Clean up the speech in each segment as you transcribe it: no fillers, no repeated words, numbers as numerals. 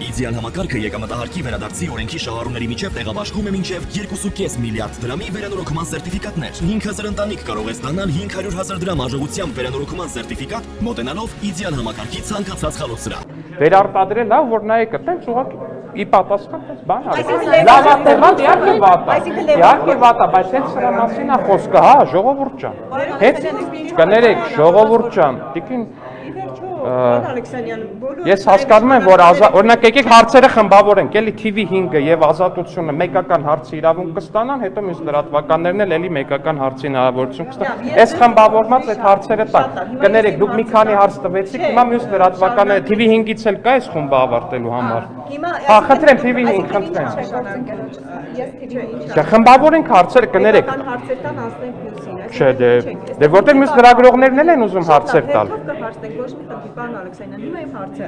Իդեալ համակարգը եկամտահարկի վերադարձի օրենքի շահառուների միջև տեղաբաշխում է մինչև 2.5 միլիարդ դրամի վերանորոգման սերտիֆիկատներ։ 5000 ընտանիք կարող է ստանալ 500,000 դրամ արժողությամբ վերանորոգման սերտիֆիկատ, մոտենալով իդեալ համակարգի ցանկացած խալոցրա։ Վերարտադրել լավ, որ նայեք, այդտենց ուղղակի ի պատասխան այս բան արել։ Լավ ատեղած իհարկե վատա։ Իհարկե վատա, բայց հենց սրա մասին է խոսքը, հա, ժողովուրդ ջան։ Հենց կներեք, ժողովուրդ ջան, տիկին Ես հասկանում եմ, որ օրինակ եկեք հարցերը խմբավորենք, էլի TV5-ը եւ Ազատությունը մեկական հարցի իրավունք կստանան, հետո մյուս լրատվականներն էլ էլի մեկական հարցի հնարավորություն կստանան։ Այս խմբավորված այդ հարցերը տակ։ Կներեք, դուք մի քանի հարց տվեցիք, հիմա մյուս լրատվականները TV5-ից էլ կա այս խումբը ավարտելու համար։ Հա, խնդրեմ TV5, խնդրեմ։ Խմբավորենք հարցերը, կներեք։ Հարցեր տան անցնենք մյուսին։ Չէ, դե որտեղ մյուս լրագրողներն էլ են ուզում հարցեր տալ։ Հարցնենք ոչ մի խնդիր, պարոն Ալեքսանյան, հիմա իմ հարցը։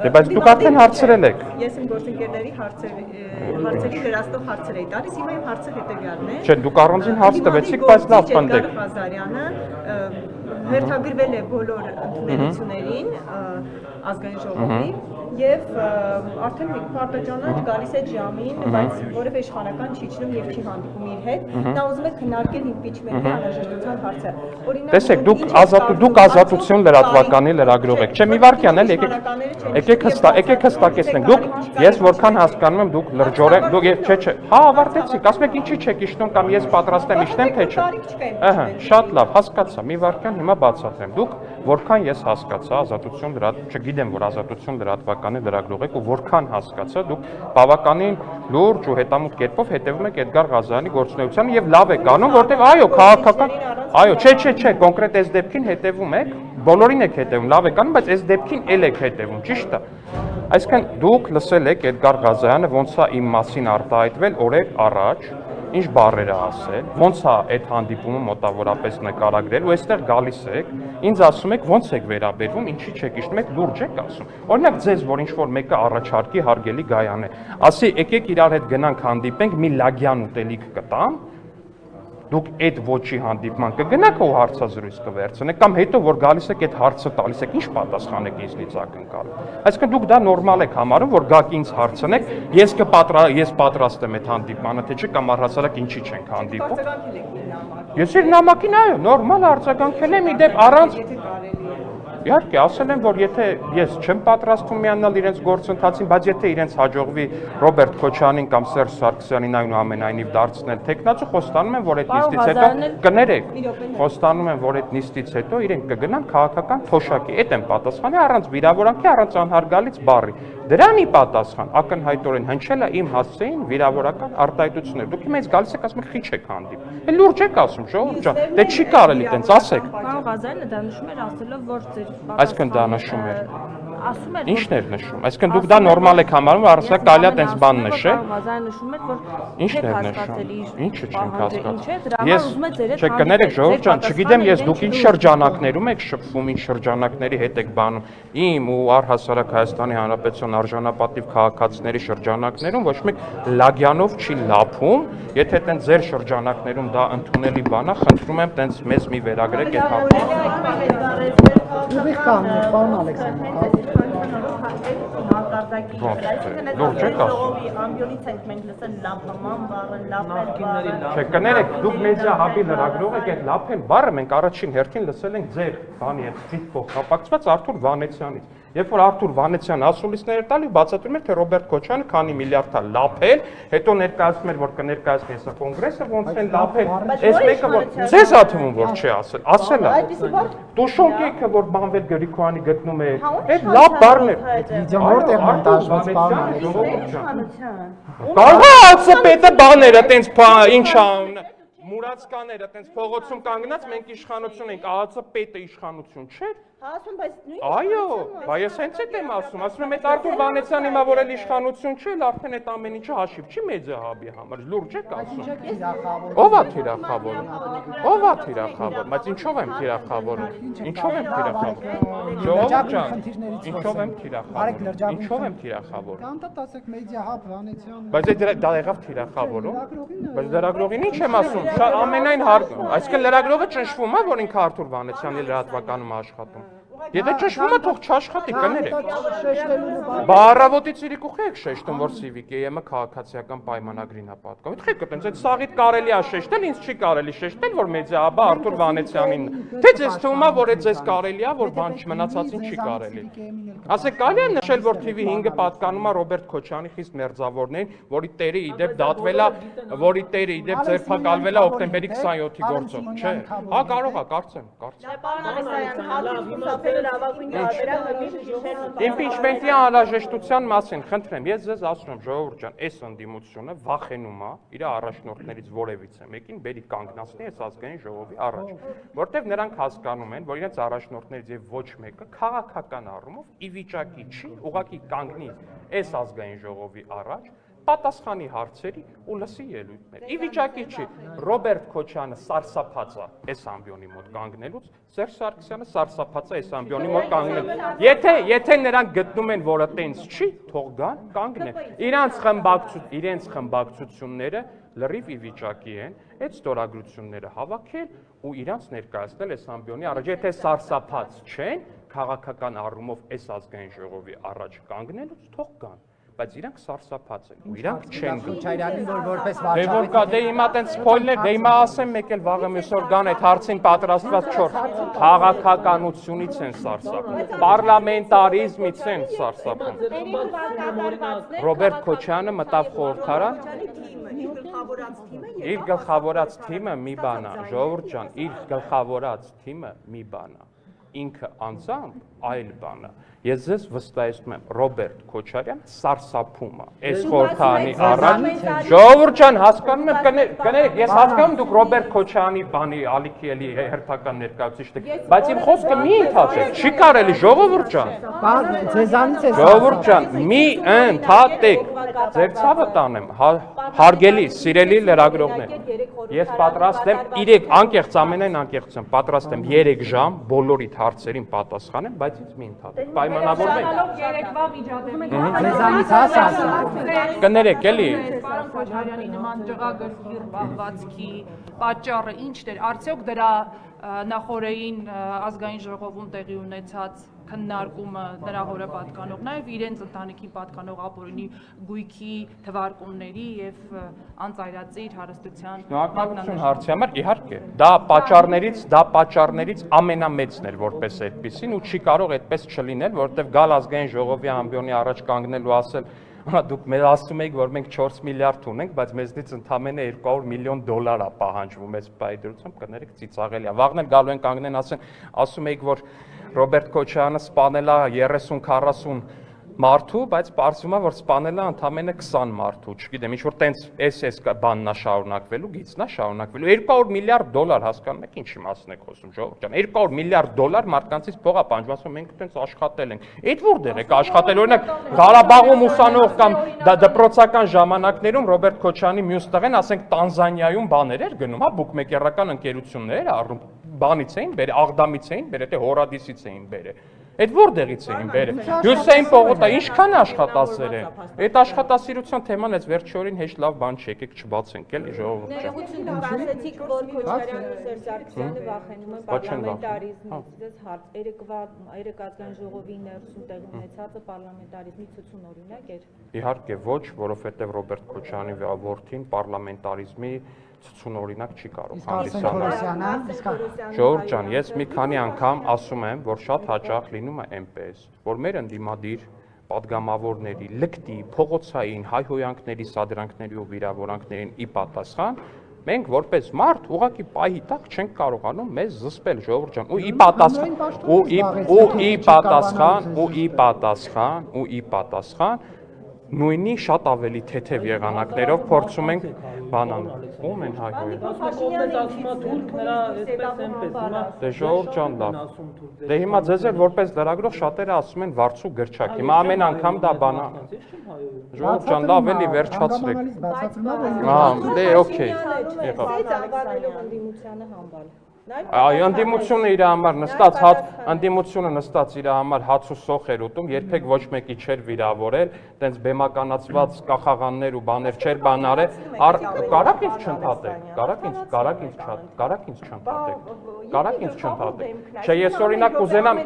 Դե բայց դուք արդեն հարցրել եք։ Ես իմ գործընկերների հարցերի վերաստող հարցեր էի տալիս, հիմա իմ հարցը հետևյալն է։ Չէ, դուք առանձին հարց տվեցիք, բայց լավ պնդեք։ Ղազարյանը հերթագրվել է բոլոր ընդունելություններին ազգային ժողովին եւ արդեն պարտաճանաչ գալիս է ժամին, բայց որևէ իշխանական չի իջնում եւ չի հանդիպում իր հետ։ Նա ուզում է քննարկել իմպիչմենտի անհրաժեշտության հարցը։ Տեսեք, դուք ազատություն լրատվականի լրագրող եք։ Չէ, մի վարքյան էլ եկեք հստակեցնենք։ Դուք ես որքան հասկանում եմ, դուք լրջորեն, դուք չէ, հա, ավարտեցիք, ասում եք ինչի չեք իջնում կամ ես պատրաստ եմ իջնեմ, թե չէ։ Ահա, շատ լավ, հասկացա, մի վարքյան հիմա բացատրեմ։ Դուք որքան ես հասկացա, ազատություն չգիտեմ, որ ազատություն լրատվականի լրագրող եք ու որքան հասկացա, դուք բավականին լուրջ ու հետամուտ կերպով հետևում եք Էդգար Ղազարյանի գործունեությանը եւ լավ եք անում, որտեղ այո, քաղաքական, այո, չէ, կոնկրետ այս դեպքին հետևում եք, բոլորին եք հետևում, լավ եք անում, բայց այս դեպքին էլ եք հետևում, ճիշտ է։ Այսինքն դուք լսել եք Էդգար Ղազարյանը ոնց է իմ մասին արտահայտվել օրեր առաջ, ինչ բառեր է ասել, ոնց է այդ հանդիպումը մոտավորապես նկարագրել ու այստեղ գալիս եք, ինձ ասում եք ոնց եք վերաբերվում, ինչի չեք իջնում, եք լուրջ եք ասում։ Օրինակ ձեզ, որ ինչ-որ մեկը առաջարկի հարգելի Գայան է, ասի եկեք իրար հետ գնանք հանդիպենք, մի լագյան ուտելիք կտամ, դուք այդ ոչի հանդիպման կգնաք ու հարցազրույց կվերցնեք կամ հետո որ գալիս եք այդ հարցը տալիս եք ինչ պատասխան եք ինձնից ակնկալում։ Այսինքն դուք դա նորմալ եք համարում, որ գաք ինձ հարցնեք, ես պատրաստ եմ այդ հանդիպմանը, թե չէ կամ առհասարակ ինչի չենք հանդիպում։ Ես իր նամակին այո, նորմալ արձագանքել եմ իդեպ առանց Իհարկե, ասել եմ, որ եթե ես չեմ պատրաստվում միանալ իրենց գործընթացին, բայց եթե իրենց հաջողվի Ռոբերտ Քոչարյանին կամ Սերժ Սարգսյանին այնուամենայնիվ դարձնել տեխնացու, խոստանում եմ, որ այդ նիստից հետո կներեք, խոստանում եմ, որ այդ նիստից հետո իրենք կգնան քաղաքական թոշակի, այդ են պատասխանի առանց վիրավորանքի, առանց անհարգալից բառի։ Դրան ի պատասխան ակնհայտորեն հնչել է իմ հասցեին վիրավորական արտահայտություններ։ Դուք ինձ գալիս եք ասում եք խիչ եք հանդիպում։ Է լուրջ եք ասում, ժողովուրդ ջան, դե չի կարելի տենց ասեք։ Պարոն Ղազարյանը դա նշում էր ասելով, որ ձեր Այսինքն դա նշում էր։ Ասում էր Ինչն էր նշում։ Այսինքն դուք դա նորմալ եք համարում, առասարակ կարելի է տենց բան նշել։ Ղազարյանը նշում էր, որ Ինչն էր նշում։ Ինչը չեմ հասկացել։ Ես չէ, կներեք ժողովուրդ ջան, չգիտեմ ես դուք ինչ շրջանակներում եք շփվում, ինչ շրջանակների հետ եք բանում։ Իմ ու առհասարակ Հայաստանի Հանրապետության արժանապատիվ քաղաքացիների շրջանակներում ոչ մեկ լագյանով չի լափում, եթե տենց ձեր շրջանակներում դա ընդունելի բան է, խնդրում եմ տենց մեզ մի վերագրեք այդ հարցը։ Ուղիղ կանոն, պարոն Ալեքսանյան։ Լուրջ եք ասում։ ամբիոնից ենք մենք լսել լափման բառը, լափել Չէ, կներեք, դուք մեդիա հաբի լրագրող եք, այդ լափել բառը մենք առաջին հերթին լսել ենք ձեր բանի հետ ֆիզիկով կապակցված Արթուր Վանեցյանից։ Երբ որ Արթուր Վանեցյանը ասուլիսներ տալի, բացատրում էր, թե Ռոբերտ Քոչարյանը քանի միլիարդ է լափել, հետո ներկայացնում էր, որ կներկայացնի հեսա կոնգրեսը, ոնց են լափել։ Այս մեկը որ ձեզ աթվում որ չի ասել, ասել է։ Տուշոնկեքը որ Բանվեր Գրիգորյանի գտնում է, այդ լավ բառն է։ Որտեղ մոնտաժված բառն է։ Կարող է ԱՑՊ-ը բաները տենց ինչ ան Մուրացկաները տենց փողոցում կանգնած մենք իշխանություն ենք, ԱՑՊ-ը իշխանություն չէ։ Ասում, բայց նույնիսկ Այո, բայց հենց այդ եմ ասում եմ այդ Արթուր Վանեցյանը հիմա որ էլ իշխանություն չէ, արդեն այդ ամեն ինչը հաշիվ չի մեդիա հաբի համար, լուրջ եք ասում։ Ո՞վ է թիրախավորում։ Ո՞վ է թիրախավորում, բայց ինչով եմ թիրախավորում։ Ինչով եմ թիրախավորում։ Ժողովուրդ ջան, ինչով եմ թիրախավորում։ Ինչով եմ թիրախավորում։ Կանտա ասեք մեդիա հապ Վանեցյան։ Բայց դա եղավ թիրախավորում։ Բայց լրագրողին ինչ եմ ասում, ամենայն այսինքն լրագրողը ճնշվում է, որ ինքը Արթուր Վանեցյանի լրատվականում աշխատում։ Եթե ճշմարիտ է, թող չաշխատի, կներեք։ Շեշտելու նպատակով։ Բա առավոտից իրիկուխ եք շեշտում, որ Civic EM-ը քաղաքացիական պայմանագրին է պատկանում։ Եք այտենց այդ սաղիդ կարելի է շեշտել, ինձ չի կարելի շեշտել, որ մեդիա-աբա Արթուր Վանեցյանին։ Թե ձեզ թվում է, որ այդ ձեզ կարելի է, որ բան չմնացածին չի կարելի։ Ասեք, կարելի է նշել, որ TV5-ը պատկանում է Ռոբերտ Քոչյանի խիստ մերձավորներին, որի տերը իդեպ դատվել է, որի տերը իդեպ ձերբակալվել է հոկտեմբերի 27-ի գործով, չէ։ Հա, կարող է, կարծեմ։ Իմպիչմենտի անհրաժեշտության մասին, խնդրեմ, ես ձեզ ասում եմ, ժողովուրդ ջան, այս ընդդիմությունը վախենում է իր առաջնորդներից որևիցե մեկին բերի կանգնացնի այս ազգային ժողովի առաջ, որտեղ նրանք հասկանում են, որ իրենց առաջնորդներից եւ ոչ մեկը քաղաքական առումով ի վիճակի չի ուղղակի կանգնի այս ազգային ժողովի առաջ պատասխանի հարցերի ու լսի ելույթներ։ Ի վիճակի չի Ռոբերտ Քոչյանը սարսափած է այս ամբիոնի մոտ կանգնելուց, Սերժ Սարգսյանը սարսափած է այս ամբիոնի մոտ կանգնելուց։ Եթե նրանք գտնում են, որ այտենց չի, թող գան, կանգնեն։ Իրենց խմբակցությունները լրիվ ի վիճակի են այդ ստորագրությունները հավաքել ու իրանց ներկայացնել այս ամբիոնի առաջ։ Եթե սարսափած չեն, քաղաքական առումով այս ազգային ժողովի առաջ կանգնելուց, թող գան։ Բայց իրանք սարսափած են ու իրանք չեն գնում։ Քոչարյանին որ որպես Դե որ կա, դե հիմա տենց սփոյլեր, դե հիմա ասեմ մեկ էլ վաղը մյուս օր գան այդ հարցին պատրաստված 4 քաղաքականությունից են սարսափում, պարլամենտարիզմից են սարսափում։ Ռոբերտ Քոչյանը մտավ խորհրդարան, իր գլխավորած թիմը մի բան է, ժողովուրդ ջան, իր գլխավորած թիմը մի բան է, ինքը անձամբ այլ բան է։ Ես ձեզ վստահեցնում եմ, Ռոբերտ Քոչարյանը սարսափում է այս խորհրդանի առաջ։ Ժողովուրդ ջան, հասկանում եմ, կներեք, ես հասկանում դուք Ռոբերտ Քոչյանի բանի ալիքի էլի հերթական ներկայացուցիչ եք, բայց իմ խոսքը մի ընդհատեք, չի կարելի, ժողովուրդ ջան։ Ձեզանից է։ Ժողովուրդ ջան, մի ընդհատեք, ձեր ցավը տանեմ, հարգելի, սիրելի լրագրողներ։ Ես պատրաստ եմ 3 անկեղծ ամենայն անկեղծությամբ պատրաստ եմ 3 ժամ բոլորիդ հարցերին պատասխանեմ, բայց ինձ մի ընդհատեք։ Երեկվա միջադեպ։ Ձեզանից ասած։ Կներեք էլի։ Պարոն Քոչարյանի նման ջղագրգիռ պահվածքի պատճառը ի՞նչն էր։ Արդյոք դրա նախորդային ազգային ժողովում տեղի ունեցած քննարկումը նրա հորը պատկանող, նաև իրենց ընտանիքին պատկանող ապօրինի գույքի թվարկումների եւ անծայրածիր հարստության Շնորհակալություն հարցի համար, իհարկե։ Դա պատճառներից ամենամեծն էր որպես այդպեսին ու չի կարող այդպես չլինել, որովհետեւ գալ ազգային ժողովի ամբիոնի առաջ կանգնել ու ասել դուք մեր ասում եք, որ մենք 4 միլիարդ ունենք, բայց մեզնից ընդամենը 200 միլիոն դոլար է պահանջվում այս բայդրությամբ, կներեք ծիծաղելի է։ Վաղն էլ գալու են կանգնեն ասում եք, որ Ռոբերտ Քոչյանը սպանել է 30-40 մարդու, բայց պարզվում է, որ սպանել է ընդամենը 20 մարդու, չգիտեմ, ինչ-որ տենց այս բանն է շարունակվելու, գիծն է շարունակվելու, 200 միլիարդ դոլար, հասկանում եք, ինչի մասին եք խոսում, ժողովուրդ ջան, 200 միլիարդ դոլար մարդկանցից փող է պահանջվում, ասում մենք տենց աշխատել ենք, այդ որտեղ եք աշխատել, օրինակ Ղարաբաղում ուսանող կամ դպրոցական ժամանակներում Ռոբերտ Քոչյանի մյուս տղեն, ասենք Տանզանիայում բաներ էր գնում, հա, բուկմեկերական ընկերություններ էր առնում, բանից էին բերել, Աղդամից էին բերել, թե Հորադիսից էին բերել։ Այդ որտեղից էին բերել։ Հյուսեին Պողոտա ինչքան աշխատասեր են։ Այդ աշխատասիրության թեման այս վերջի օրին հեչ լավ բան չի, եկեք չբացենք էլի ժողովուրդ ջան։ Ներողություն դուք ասացիք, որ Քոչարյանն ու Սերժ Սարգսյանը վախենում են պարլամենտարիզմից։ Դες հարց երեք ազգային ժողովի ներսում տեղի ունեցածը պարլամենտարիզմի ցուցուն օրինակ էր։ Իհարկե ոչ, որովհետև Ռոբերտ Քոչյանի որդին պարլամենտարիզմի ցուցուն օրինակ չի կարող հանդիսանալ։ Ժողովուրդ ջան, ես մի քանի անգամ ասում եմ, որ շատ հաճախ լինում է այնպես, որ մեր ընդդիմադիր падգամավորների լկտի, փողոցային հայհոյանքների, սադրանքների ու վիրավորանքներին ի պատասխան մենք որպես մարդ ուղղակի պահի տակ չենք կարողանում մեզ զսպել ժողովուրդ ջան ու ի պատասխան նույնի շատ ավելի թեթև եղանակներով փորձում ենք բանան։ Ում են հայհոյել։ Դե ժողովուրդ ջան լավ։ Դե հիմա ձեզ էլ որպես լրագրող շատերը ասում են վարձու գրչակ։ Հիմա ամեն անգամ դա բանա։ Ժողովուրդ ջան լավ էլի վերջացրեք։ Դե օքեյ։ Եղավ։ Անվանելով ընդդիմությանը համբալ։ Այ ընդդիմությունը իր համար նստած հաց ընդդիմությունը նստած իր համար հաց ու սոխ էր ուտում, երբեք ոչ մեկի չէր վիրավորել, տենց բեմականացված կախաղաններ ու բաներ չէր բանարել, կարակ ինձ չընդհատեք, կարակ ինձ չընդհատեք։ Չէ, ես օրինակ կուզենամ,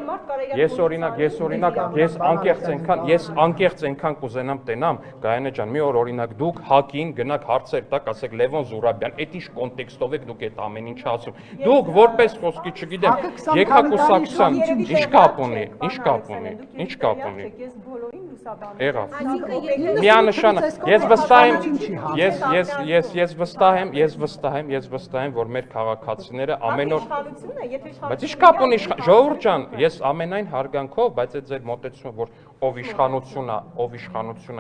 ես անկեղծ այնքան կուզենամ տենամ, Գայանե ջան, մի օր օրինակ դուք հակին գնաք հարցեր տակ, ասեք Լևոն Զուրաբյան, այդ ինչ կոնտեքստով եք դուք այդ ամեն ինչ ասում։ Դուք որպես խոսքի, չգիտեմ, եկակուսակցության ինչ կապ ունի։ Եղավ։ Միանշանակ, ես վստահ եմ, որ մեր քաղաքացիները ամեն օր Բայց ինչ կապ ունի ժողովուրդ ջան, ես ամենայն հարգանքով, բայց այդ ձեր մոտեցումը, որ ով իշխանությունը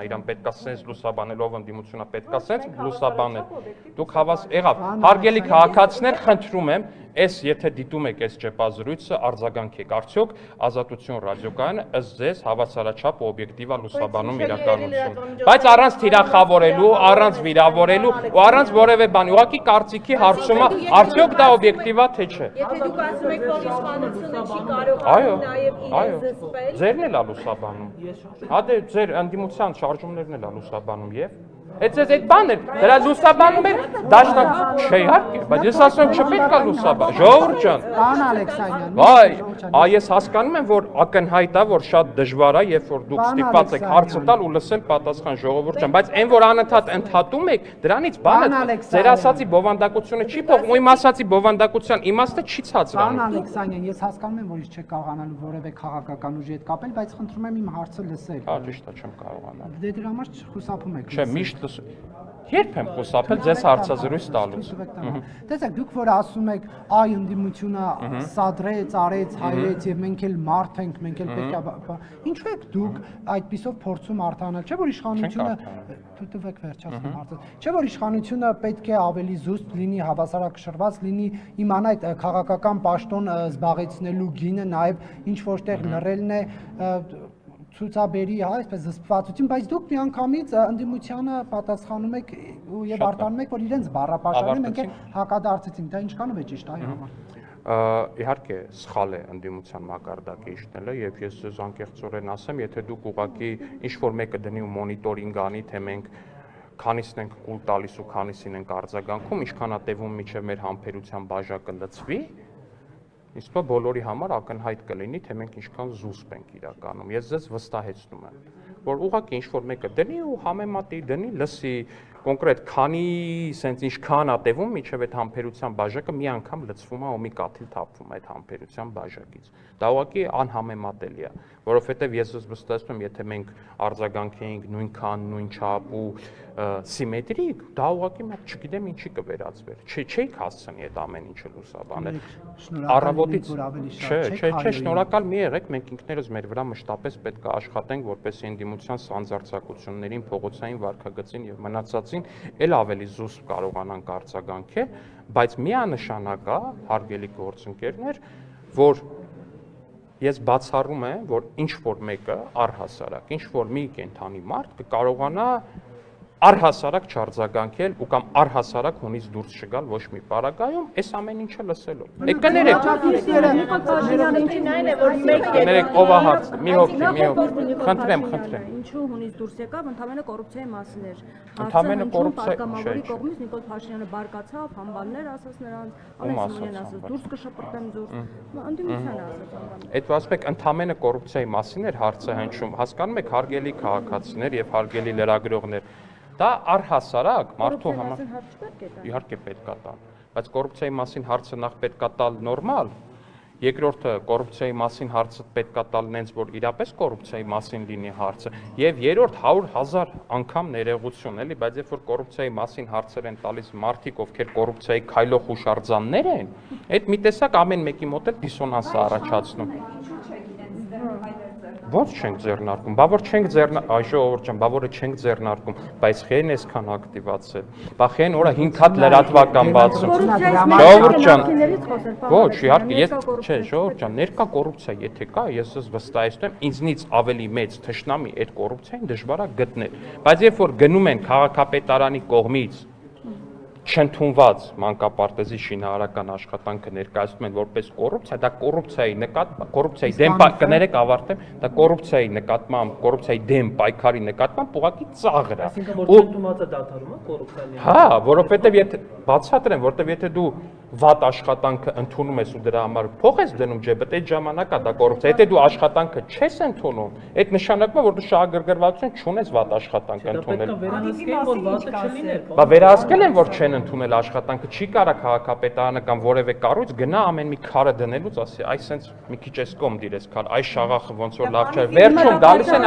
իրան պետքա սենց լուսաբանել, ով ընդդիմությունը պետքա սենց լուսաբանել։ Դուք եղավ, հարգելի քաղաքացիներ, խնդրում եմ, եթե դիտում եք այս ճեպազրույցը, արձագանքեք, արդյոք Ազատություն ռադիոկայանը ըստ ձեզ հավասարաչափ օբյեկտիվ է լուսաբանում իրականությունը։ Բայց առանց թիրախավորելու, առանց վիրավորելու ու առանց որևէ բանի, ուղղակի կարծիքի հարցում է, արդյոք դա օբյեկտիվ է թե չէ։ Եթե դուք ասում եք, որ իշխանությունը չի կարողանում նաև իրեն զսպել, ձերն էլ է լուսաբանում։ Հա դե ձեր ընդդիմության շարժումներն էլ է լուսաբանում եւ այդ բան է, դրա լուսաբանում էր դաշնակ, չէ իհարկե, բայց ես ասում եմ չպետք է լուսաբան, ժողովուրդ ջան։ Պարոն Ալեքսանյան։ Վայ, ես հասկանում եմ, որ ակնհայտ է, որ շատ դժվար է, երբ որ դուք ստիպված եք հարցը տալ ու լսել պատասխան ժողովուրդ ջան, բայց այն որ անընդհատ ընդհատում եք, դրանից բանը ձեր ասացի բովանդակությունը չի փոխվում, ու իմ ասացի բովանդակության իմաստը չի ցածրանում։ Պարոն Ալեքսանյան, ես հասկանում եմ, որ ինչ չեք կարողանալու որևէ քաղաքական ուժի հետ կապել, բայց խնդրում եմ իմ հարցը լսել։ Հա, ճիշտ է, չեմ կարողանալ։ Դե դրա համար չխուսափում եք։ Չէ, միշտ երբ եմ խուսափել ձեզ հարցազրույց տալուց։ Տեսեք, դուք որ ասում եք, այ ընդդիմությունը սադրեց, արեց, հայրեց եւ մենք էլ մարդ ենք, մենք էլ պետք է ինչու եք դուք այդպիսով փորձում արտանալ, չէ՞ որ իշխանությունը թույլտվեք վերջացնում հարցը։ Չէ՞ որ իշխանությունը պետք է ավելի զուսպ լինի, հավասարակշռված լինի, իմանա այդ քաղաքական պաշտոն զբաղեցնելու գինը, նաեւ ինչ որտեղ լռելն է ցուցաբերի, հա, այսպես զսպվածություն, բայց դուք միանգամից ընդդիմությանը պատասխանում եք եւ արտանում եք, որ իրենց բառապաշարին մենք հակադարձեցինք, դա ինչքանով է ճիշտ, այո։ Իհարկե, սխալ է ընդդիմության մակարդակը իջնելը եւ ես ձեզ անկեղծորեն ասեմ, եթե դուք ուղղակի ինչ-որ մեկը դնի ու մոնիտորինգ անի, թե մենք քանիսն ենք կուլ տալիս ու քանիսին ենք արձագանքում, ինչքան է տևում մինչեւ մեր համբերության բաժակը լցվի, իսկ բոլորի համար ակնհայտ կլինի, թե մենք ինչքան զուսպ ենք իրականում։ Ես ձեզ վստահեցնում եմ, որ ուղղակի ինչ-որ մեկը դնի ու համեմատի, դնի, լսի կոնկրետ քանի սենց ինչքան է տևում, մինչև այդ համբերության բաժակը մի անգամ լցվում է ու մի կաթիլ թափվում է այդ համբերության բաժակից։ Դա ուղղակի անհամեմատելի է, որովհետև ես վստահեցնում եմ, եթե մենք արձագանքեինք նույնքան, նույն չափ ու սիմետրիկ, դա ուղղակի մենք չգիտեմ ինչի կվերածվեր։ Չէիք հասցնի այդ ամեն ինչը լուսաբանել։ Առավոտից չէ, շնորհակալ մի եղեք, մենք ինքներս մեր վրա մշտապես պետք է աշխատենք, որպեսզի ընդդիմության սանձարձակություններին, փողոցային վարքագծին եւ մնացածին էլ ավելի զուսպ կարողանանք արձագանքել, բայց միանշանակ է, հարգելի գործընկերներ, որ ես բացառում եմ, որ ինչ որ մեկը առհասարակ, ինչ որ մի կենթանի մարդ կկարողանա առհասարակ չարձագանքել ու կամ առհասարակ հունից դուրս չգալ ոչ մի պարագայում, այս ամեն ինչը լսելով։ Եք կներեք։ Կներեք, ով է հարց, մի հոգի, խնդրեմ։ Ինչու հունից դուրս եկավ, ընդհանրապես կոռուպցիայի մասին էր։ Ընդհանրապես կոռուպցիա կողմից Նիկոլ Փաշինյանը բարկացավ, համբալներ ասաց նրանց, Ալեքսանյանն ասաց, դուրս կշպրտեմ ձուր, ընդդիմությանը ասաց։ Այդ ասպեկ ընդհանրապես կոռուպցիայի մասին էր հարցը հնչում։ Հասկանում եք, հարգելի քաղաքացիներ եւ հարգելի լրագրողներ, դա առհասարակ մարդու համար իհարկե պետք է տալ, բայց կոռուպցիայի մասին հարցը նախ պետք է տալ նորմալ, երկրորդը կոռուպցիայի մասին հարցը պետք է տալ նենց, որ իրապես կոռուպցիայի մասին լինի հարցը, եւ երրորդ 100,000 անգամ ներողություն, էլի, բայց երբ որ կոռուպցիայի մասին հարցեր են տալիս մարդիկ, ովքեր կոռուպցիայի քայլող հուշարձաններ են, այդ մի տեսակ ամեն մեկի մոտ էլ դիսոնանս է առաջացնում։ Ո՞նց չենք ձեռնարկում, բա որ չենք ձեռնարկում, այ ժողովուրդ ջան, բա որը չենք ձեռնարկում, բայց խեն այսքան ակտիվացել, բա խեն օրը 5 հատ լրատվական բացում, ժողովուրդ ջան, ոչ, իհարկե, ես, չէ, ժողովուրդ ջան, ներկա կոռուպցիա եթե կա, ես ես վստահեցնում եմ, ինձնից ավելի մեծ թշնամի այդ կոռուպցիային դժվար է գտնել, բայց երբ որ գնում են քաղաքապետարանի կողմից չընդունված մանկապարտեզի շինարարական աշխատանքը ներկայացնում են որպես կոռուպցիա, դա կոռուպցիայի նկատմամբ, կոռուպցիայի դեմ կներեք ավարտեմ, դա կոռուպցիայի նկատմամբ, կոռուպցիայի դեմ պայքարի նկատմամբ ուղղակի ծաղր է։ Այսինքն որ ընդունվածը դադարում է կոռուպցիայի։ Հա, որովհետև եթե բացատրեմ, որովհետև եթե դու վատ աշխատանքը ընդունում ես ու դրա համար փող ես դնում ջեբդ, այդ ժամանակա դա կոռուպցիա։ Եթե դու աշխատանքը չես ընդունում, այդ նշանակում է, որ դու շահագրգռվածություն չունես վատ աշխատանք ընդունել։ Բա վերահսկել են, որ չեն ընդունել աշխատանքը, չի կարա քաղաքապետարանը կամ որևէ կառույց գնա ամեն մի քարը դնելուց ասի, այ սենց մի քիչ էս կողմ դիրես քար, այ շաղախը ոնց որ լավ չէ։ Վերջում գալիս են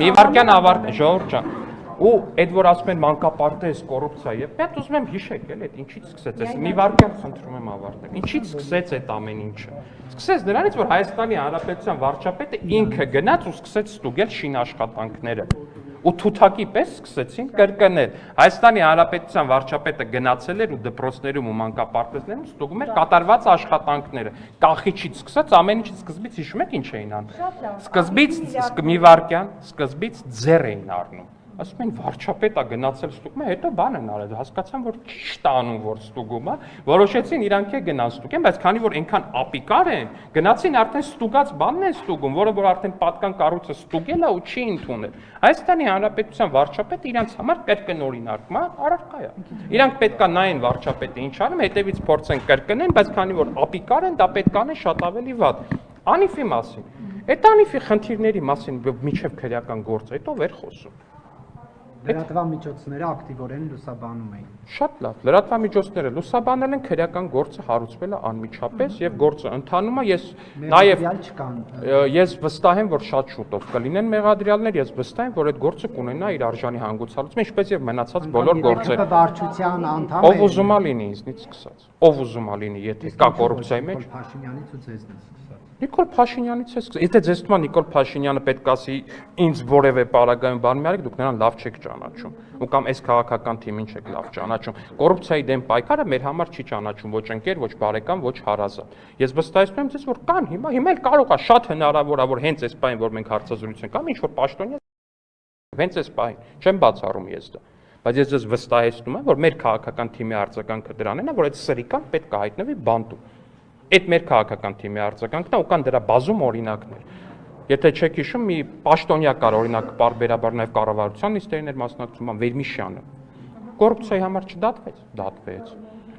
մի վարքյան ավարտ, Ժողովուրդ ջան։ Ու այդ որ ասում են մանկապարտեզ կոռուպցիա, եւ պետք ուզում եմ հիշեք, էլ այդ ինչից սկսեց, այս մի վարքյան խնդրում եմ ավարտել։ Ինչից սկսեց այդ ամեն ինչը։ Սկսեց նրանից, որ Հայաստանի Հանրապետության վարչապետը ինքը գնաց ու սկսեց ստուգել շինաշխատանքները։ Ու թութակի պես սկսեցին կրկնել։ Հայաստանի Հանրապետության վարչապետը գնացել էր ու դպրոցներում ու մանկապարտեզներում ստուգում էր կատարված աշխատանքները։ Կախիչից սկսած ամեն ինչից սկզբից հիշում եք ինչ էին անում։ Սկզբից մի վարքյան, սկզբից ձեռ էին առնում։ Ասում են վարչապետը գնացել ստուգում է, հետո բան են արել, հասկացան, որ ճիշտ անում, որ ստուգում է, որոշեցին իրանք է գնան ստուգեն, բայց քանի որ այնքան ապիկար են, գնացին արդեն ստուգած բանն են ստուգում, որը որ արդեն պատկան կառույցը ստուգել է ու չի ընդունել։ Հայաստանի Հանրապետության վարչապետը իրանք համար կրկնօրինակում է, առարկա է։ Իրանք պետքա նայեն վարչապետը ինչ անում, հետևից փորձեն կրկնեն, բայց քանի որ ապիկար են, դա պետք անեն շատ ավելի վատ։ Անիֆի մասին։ Այդ անիֆի խնդիրների մասին միջև քրեական գործ, հետո վեր խոսում։ Լրատվամիջոցները ակտիվորեն լուսաբանում էին։ Շատ լավ, լրատվամիջոցները լուսաբանել են քրեական գործը հարուցվել է անմիջապես եւ գործը ընթանում է, ես վստահ եմ, որ շատ շուտով կլինեն մեղադրյալներ, ես վստահ եմ, որ այդ գործը կունենա իր արժանի հանգուցալուծում, ինչպես եւ մնացած բոլոր գործերը։ Վարչության անդամ ով ուզում է լինի ինձնից սկսած։ Ով ուզում է լինի, եթե կա կոռուպցիայի մեջ։ Փաշինյանից ու ձեզնից։ Նիկոլ Փաշինյանից է սկսած։ Եթե ձեզ թվում է Նիկոլ Փաշինյանը պետք է ասի ինձ որևէ պարագայում բան մի արեք, դուք նրան լավ չեք ճանաչում։ Ու կամ այս քաղաքական թիմին չեք լավ ճանաչում։ Կոռուպցիայի դեմ պայքարը մեր համար չի ճանաչում ոչ ընկեր, ոչ բարեկամ, ոչ հարազատ։ Ես վստահեցնում եմ ձեզ, որ կան հիմա էլ կարող է շատ հնարավոր է, որ հենց այս պահին, որ մենք հարցազրույց ենք, կամ ինչ որ պաշտոնյա հենց այս պահին, չեմ բացառում ես դա։ Բայց ես ձեզ վստահեցնում եմ, որ մեր քաղաքական թիմի արձագանքը դրանն է, որ այդ սրիկան պետք է հայտնվի բանտում։ Այդ մեր քաղաքական թիմի արձագանքն է ու կան դրա բազում օրինակներ։ Եթե չեք հիշում, մի պաշտոնյա կար օրինակ պարբերաբար նաև կառավարության նիստերներ մասնակցում, Վերմիշյանը։ Կոռուպցիայի համար չդատվեց, դատվեց։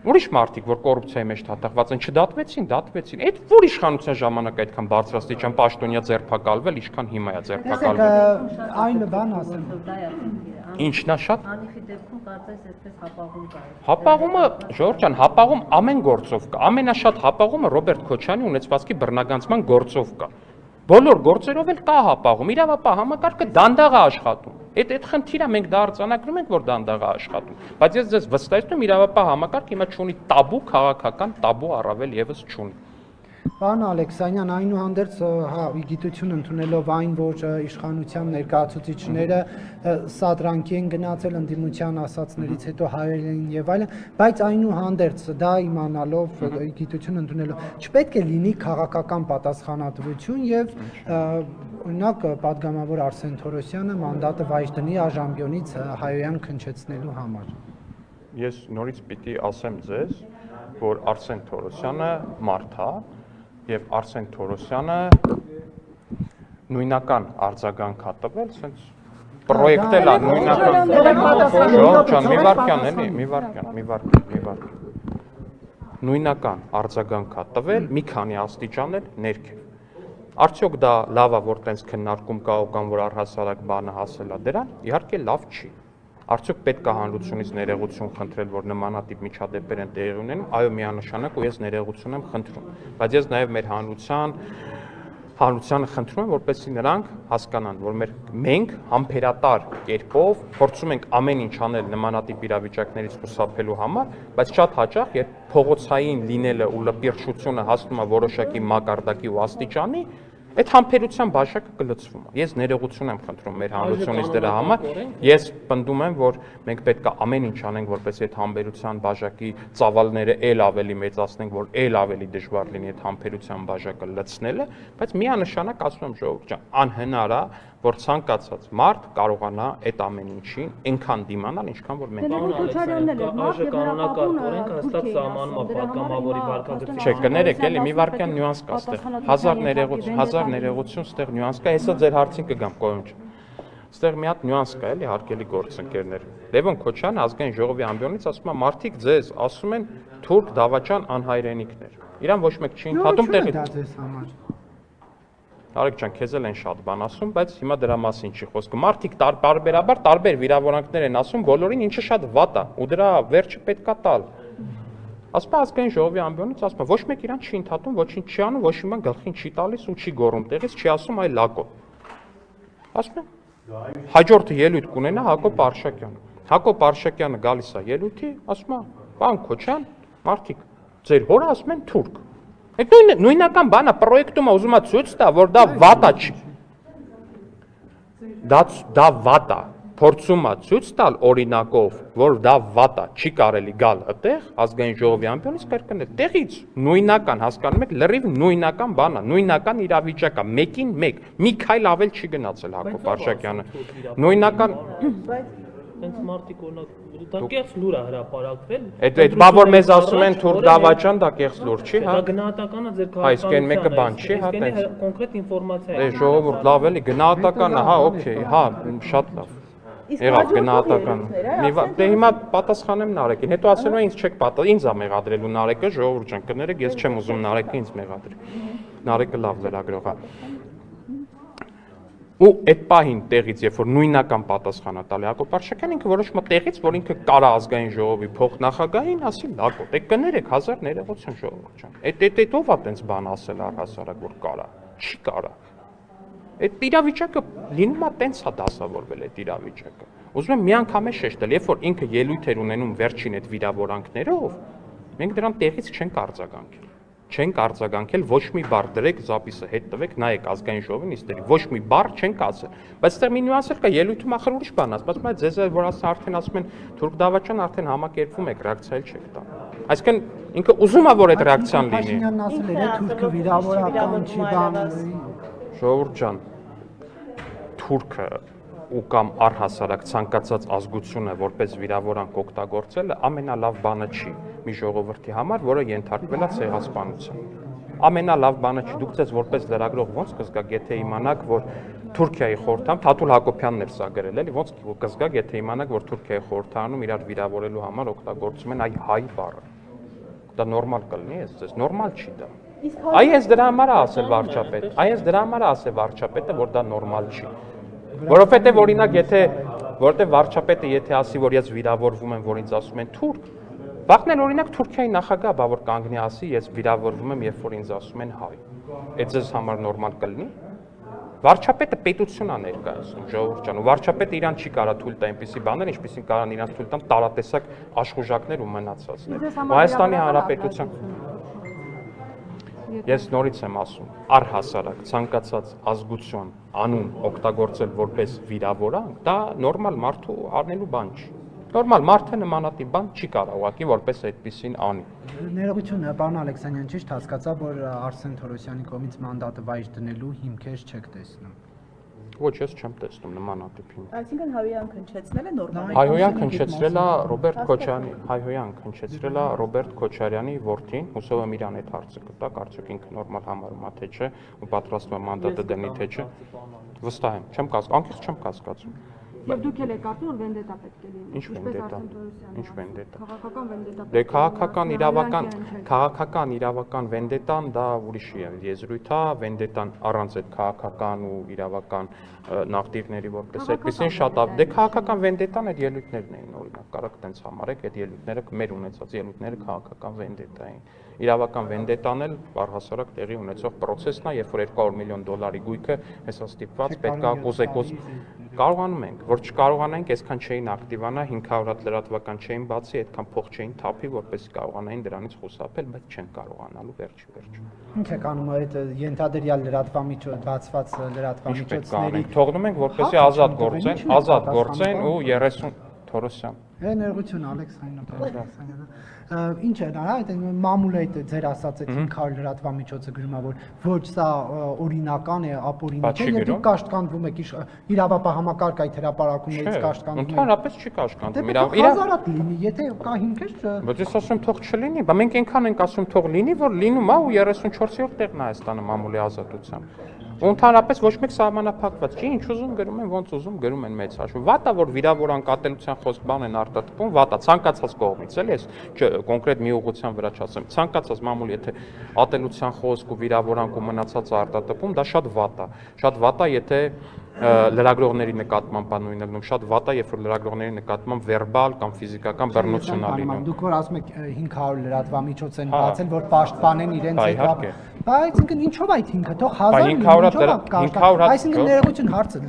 Ուրիշ մարդիկ, որ կոռուպցիայի մեջ թաթախված են, չդատվեցին, դատվեցին։ Այդ որ իշխանության ժամանակ այդքան բարձրաստիճան պաշտոնյա ձերբակալվել, ինչքան հիմա է ձերբակալվել։ Այն բան ասեմ։ Ինչն է շատ։ Անիֆի դեպքում կարծես այսպես հապաղում կա։ Հապաղումը, Ժողովուրդ ջան, հապաղում ամեն գործով կա։ Ամենաշատ հապաղումը Ռոբերտ Քոչարյանի ունեցվածքի բռնագանցման գործով կա։ Բոլոր գործերով էլ կա հապաղում, իրավապահ համակարգը դանդաղ է աշխատում։ Այդ խնդիրը մենք դա արձանագրում ենք, որ դանդաղ է աշխատում, բայց ես ձեզ վստահեցնում եմ, իրավապահ համակարգը հիմա չունի տաբու, քաղաքական տաբու առավել եւս չունի։ Պարոն Ալեքսանյան, այնուհանդերձ, հա, գիտություն ընդունելով այն, որ իշխանության ներկայացուցիչները սադրանքի են գնացել ընդդիմության ասածներից հետո հայել են եւ այլն, բայց այնուհանդերձ դա իմանալով, գիտություն ընդունելով, չպետք է լինի քաղաքական պատասխանատվություն եւ օրինակ պատգամավոր Արսեն Թորոսյանը մանդատը վայր դնի Աժամբյոնից հայոյան քնչեցնելու համար։ Ես նորից պիտի ասեմ ձեզ, որ Արսեն Թորոսյանը մարդ է եւ Արսեն Թորոսյանը նույնական արձագանք է տվել, ասենց պրոյեկտել է նույնական։ Ժողովուրդ ջան, մի վարքյան։ Նույնական արձագանք է տվել, մի քանի աստիճան էլ ներքև։ Արդյոք դա լավ է, որ տենց քննարկում կա ու կամ որ առհասարակ բանը հասել է դրան, իհարկե լավ չի։ Արդյոք պետք է հանրությունից ներողություն խնդրել, որ նմանատիպ միջադեպեր են տեղի ունենում, այո, միանշանակ ու ես ներողություն եմ խնդրում, բայց ես նաև մեր հանրությանը խնդրում եմ, որպեսզի նրանք հասկանան, որ մենք համբերատար կերպով փորձում ենք ամեն ինչ անել նմանատիպ իրավիճակներից խուսափելու համար, բայց շատ հաճախ, երբ փողոցային լինելը ու լպիրչությունը հասնում է որոշակի մակարդակի ու աստիճանի, այդ համբերության բաժակը կլցվում է։ Ես ներողություն եմ խնդրում մեր հանրությունից դրա համար։ Ես պնդում եմ, որ մենք պետք է ամեն ինչ անենք, որպեսզի այդ համբերության բաժակի ծավալները ել ավելի մեծացնենք, որ ել ավելի դժվար լինի այդ համբերության բաժակը լցնելը, բայց միանշանակ ասում եմ Ժողովուրդ ջան, անհնար է, որ ցանկացած մարդ կարողանա այդ ամեն ինչին այնքան դիմանալ, ինչքան որ մենք Չէ, կներեք, էլի մի վարքյան նյուանս կա այստեղ։ 1000 ներողություն, այստեղ նյուանս կա, հեսա ձեր հարցին կգամ, կոյունջ։ Այստեղ մի հատ նյուանս կա, էլի հարգելի գործընկերներ։ Լևոն Քոչյանը ազգային ժողովի ամբիոնից ասում է, մարդիկ ձեզ ասում են թուրք դավաճան անհայրենիքներ։ Իրան ոչ մեկ չի ընդհատում տեղից։ Արեգ ջան, քեզ էլ են շատ բան ասում, բայց հիմա դրա մասին չի խոսքը։ Մարդիկ տարբերաբար տարբեր վիրավորանքներ են ասում, բոլորին ինչը շատ վատ է, ու դրա վերջը պետքա տալ։ Ասում է ազգային ժողովի ամբիոնից, ասում է ոչ մեկ իրան չի ընդհատում, ոչինչ չի անում, ոչ մի բան գլխին չի տալիս ու չի գոռում, տեղից չի ասում այ լակո։ Ասում է հաջորդը ելույթ կունենա Հակոբ Արշակյանը։ Հակոբ Արշակյանը գալիս է ելույթի, ասում է, պարոն Քոչյան, մարդիկ, ձեր հորը ասում են թուրք։ Այդ նույնական բանը պրոյեկտում է ուզում է ցույց տա, որ դա վատ է չի։ Դա վատ է, փորձում է ցույց տալ օրինակով, որ դա վատ է, չի կարելի գալ այդտեղ ազգային ժողովի ամբիոնից կրկնել։ Տեղից նույնական հասկանում եք, լրիվ նույնական բան է, նույնական իրավիճակ է, մեկին մեկ, մի քայլ ավել չի գնացել Հակոբ Արշակյանը։ Նույնական Հենց մարդիկ օրինակ դա կեղծ լուր է հրապարակվել։ Այդ բա որ մեզ ասում են թուրք դավաճան, դա կեղծ լուր չի, հա։ Դա գնահատականը ձեր քաղաքական մեկը բան չի, հա, տենց։ Կոնկրետ ինֆորմացիա է։ Ժողովուրդ լավ էլի գնահատականը, հա, օքեյ, հա, շատ լավ։ Եղավ գնահատականը։ Դե հիմա պատասխանեմ Նարեկին, հետո ասելու են ինձ չեք պատասխան, ինձ է մեղադրելու Նարեկը, ժողովուրդ ջան, կներեք, ես չեմ ուզում Նարեկը ինձ մեղադրի։ Նարեկը լավ լրագրող է։ Ու այդ պահին տեղից, երբ որ նույնական պատասխանը տալի Հակոբ Արշակյանը, ինքը որոշում է տեղից, որ ինքը կարա ազգային ժողովի փոխնախագահին ասի լակոտ, դե կներեք 1000 ներողություն ժողովուրդ ջան։ Այդ ով է տենց բան ասել առհասարակ որ կարա, չի կարա։ Այդ իրավիճակը լինում է տենց է դասավորվել այդ իրավիճակը։ Ուզում եմ մի անգամ է շեշտել, երբ որ ինքը ելույթ էր ունենում վերջին այդ վիրավորանքներով, մենք դրան տեղից չենք արձագանքել։ Չենք արձագանքել, ոչ մի բառ դրեք զապիսը հետ տվեք, նայեք ազգային ժողովին իստերի, ոչ մի բառ չենք ասել։ Բայց այստեղ մի նյուանս էլ կա, ելույթում ախր ուրիշ բան ասում, բայց ձեզ որ արդեն ասում են թուրք դավաճան, արդեն համակերպվում եք, ռեակցիա չեք տա։ Այսինքն ինքը ուզում է որ այդ ռեակցիան լինի։ Փաշինյանն ասել էր, թուրքը վիրավորական չի բան։ Ժողովուրդ ջան, թուրքը ու կամ առհասարակ ցանկացած ազգությունը որպես վիրավորանք օգտագործելը ամենալավ բանը չի մի ժողովրդի համար, որը ենթարկվել է ցեղասպանության։ Ամենալավ բանը չի, դուք ձեզ որպես լրագրող ոնց կզգաք, եթե իմանաք, որ Թուրքիայի խորհրդան, Թաթուլ Հակոբյանն էր սա գրել, էլի ոնց կզգաք, եթե իմանաք, որ Թուրքիայի խորհրդանում իրար վիրավորելու համար օգտագործում են այ հայ բառը։ Դա նորմալ կլինի, ես նորմալ չի դա։ Այ ես դրա համար է ասել վարչապետը, այ ես դրա համար է ասել վարչապետը, որ դա նորմալ չի։ Որովհետև օրինակ որտեղ վարչապետը եթե ասի, որ ես վիրավորվում եմ, որ ինձ ասում են թուրք, վաղն էլ օրինակ Թուրքիայի նախագահ բա որ կանգնի ասի, ես վիրավորվում եմ, երբ որ ինձ ասում են հայ։ Այդ ձեզ համար նորմալ կլինի։ Վարչապետը պետություն է ներկայացնում, ժողովուրդ ջան, ու վարչապետը իրան չի կարա թույլ տա այնպիսի բաներ, ինչպիսին կարան իրանց թույլ տան տարատեսակ աշխուժակներ ու մնացածներ։ Հայաստանի Հանրապետության Ես նորից եմ ասում, առհասարակ ցանկացած ազգություն անուն օգտագործել որպես վիրավորանք, դա նորմալ մարդու անելու բան չի։ Նորմալ մարդը նմանատիպ բան չի կարող ուղղակի որպես այդպեսին անի։ Ներողություն, պարոն Ալեքսանյան, ճիշտ հասկացա, որ Արսեն Թորոսյանի կողմից մանդատը վայր դնելու հիմքեր չեք տեսնում։ Ոչ, ես չեմ տեսնում նմանատիպ հիմք։ Այսինքն Հայոյան քնչեցնելը նորմալ է։ Հայոյան քնչեցրել է Ռոբերտ Քոչարյանի, Հայոյան քնչեցրել է Ռոբերտ Քոչարյանի որդին, հուսով եմ իրան այդ հարցը կտա, արդյոք ինքը նորմալ համարում է թե չէ, ու պատրաստվում է մանդատը դնի թե չէ։ Վստահ եմ, չեմ կասկածում, անկեղծ չեմ կասկածում։ Եվ դուք էլ եք կարծում, որ վենդետա պետք է լինի։ Ինչ վենդետա։ Ինչ վենդետա։ Քաղաքական վենդետա։ Դե քաղաքական իրավական վենդետան դա ուրիշ եզրույթ է, վենդետան առանց այդ քաղաքական ու իրավական նավթիրների որպես այդպեսին շատ է։ Դե քաղաքական վենդետան այդ ելույթներն էին օրինակ, կարաք տենց համարեք, այդ ելույթները մեր ունեցած ելույթները քաղաքական վենդետա էին։ Իրավական վենդետան էլ առհասարակ տեղի ունեցող process-ն է, երբ որ 200 միլիոն դոլարի գույքը հեսա ստիպված պետքա կուզեկոս կարողանում ենք, որ չկարողանանք, այսքան չէին ակտիվանա, 500 հատ լրատվական չէին բացի, այդքան փող չէին թափի, որպեսզի կարողանային դրանից խուսափել, բայց չեն կարողանալու վերջի վերջում։ Ինչ եք անում այդ ենթադրյալ լրատվամիջոց բացված լրատվամիջոցների։ Թողնում ենք, որպեսզի ազատ գործեն ու 30 Թորոսյան։ Ներողություն Ալեքսանդրը։ Ինչ է դա, այդ մամուլը այդ ձեր ասած այդ 500 լրատվամիջոցը գրում է, որ ոչ սա օրինական է, ապօրինակ է, եւ դուք կաշտկանդվում եք իրավապահ համակարգ այդ հրապարակումներից կաշտկանդվում եք։ Ընդհանրապես չի կաշկանդվում։ Հազարատ լինի, եթե կա հիմքեր, բայց ես ասում թող չլինի, բա մենք այնքան ենք ասում թող լինի, որ լինում է ու 34-րդ տեղն է Հայաստանը մամուլի ազատությամբ։ Ու ընդհանրապես ոչ մեկ սահմանափակված չի, ինչ ուզում գրում են, ոնց ուզում գրում են մեծ հաշվով։ Վատա որ վիրավորան կատելության խոսք բան են արտադրում, վատա ցանկացած կողմից, էլի ես կոնկրետ մի ուղղության վրա չասեմ, ցանկացած մամուլ եթե ատելության խոսք ու վիրավորանք ու մնացած արտադրում, դա շատ վատա։ Շատ վատա, եթե լրագրողների նկատմամբ բանույն ելնում, շատ վատա, երբ որ լրագրողների նկատմամբ վերբալ կամ ֆիզիկական բռնություն ա լինում։ Դուք որ ասում եք 500 լրատվամիջոց են բացել, որ պաշտպանեն իրենց հետ։ Բայց ինքն ինչով այդ 500, թող 1000, այսինքն ներողություն հարցը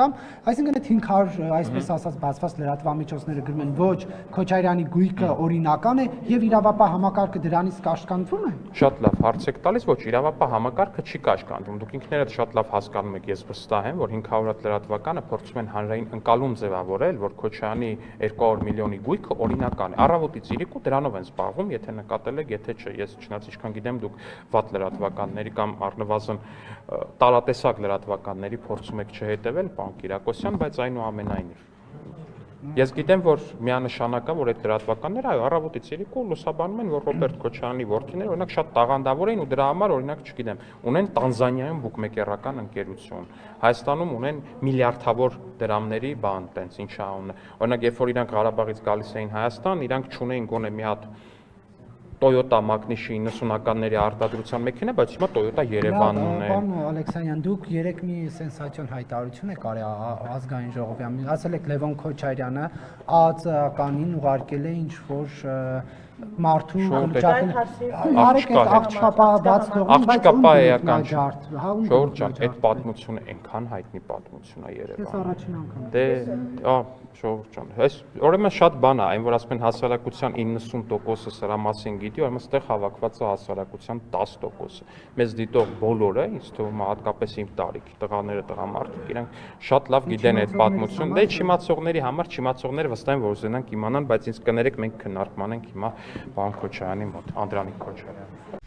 տամ, այսինքն այդ 500 այսպես ասած բացված լրատվամիջոցները գրում են ոչ Քոչարյանի գույքը օրինական է եւ իրավապահ համակարգը դրանից կաշկանդվում է։ Շատ լավ հարց եք տալիս, ոչ իրավապահ համակարգը չի կաշկանդվում։ Դուք ինքներդ շատ լավ հասկանում եք, ես վստահ եմ, որ 500 լրատվականը փորձում են հանրային ընկալում ձևավորել, որ Քոչարյանի 200 միլիոնի գույքը օրինական է։ Առավոտից իրիկու դրանով են զբաղվում, եթե նկատել եք, եթե չէ, ես չնայած ինչքան գիտեմ, դուք վատ լրատվականների կամ առնվազն տարատեսակ լրատվականների փորձում եք չհետևել, պարոն Կիրակոսյան, բայց այնուամենայնիվ ես գիտեմ, որ միանշանակ է, որ այդ լրատվականները այո առավոտից իրիկու լուսաբանում են, որ Ռոբերտ Քոչարյանի որդիները օրինակ շատ տաղանդավոր էին ու դրա համար օրինակ չգիտեմ, ունեն Տանզանիայում բուկմեկերական ընկերություն, Հայաստանում ունեն միլիարդավոր դրամների բան, տենց ինչա ունեն։ Օրինակ երբ որ իրանք Ղարաբաղից գալիս էին Հայաստան, իրանք չունեին գոնե մի հատ Toyota Magnishi 90-ականների արտադրության մեքենա, բայց հիմա Toyota Երևանն ունեն։ Պարոն Ալեքսանյան, դուք երեք մի սենսացիոն հայտարարություն եք արել ազգային ժողովի, ասել եք Լևոն Քոչարյանը ԱԱԾ-ականին ուղարկել է ինչ-որ մարդու արեք այդ աղջկապա բաց թողին, բայց աղջկապա էական Ժողովուրդ ջան, այդ պատմությունը այնքան հայտնի պատմություն է Երևանում։ Ես առաջին անգամ։ Դե, Ժողովուրդ ջան, այս ուրեմն շատ բան է, այն որ ասում են հասարակության 90%-ը սրա մասին գիտի, ուրեմն այստեղ հավաքված է հասարակության 10%-ը։ Մեզ դիտող բոլորը, ինձ թվում է հատկապես իմ տարիքի տղաները, տղամարդիկ, իրանք շատ լավ գիտեն այդ պատմությունը։ Դե չիմացողների համար չիմացողները վստահ են որ ուզենան իմանան, բայց ինձ կներեք մենք քննարկման ենք հիմա պարոն Քոչարյանի մոտ, Անդրանիկ Քոչարյանի։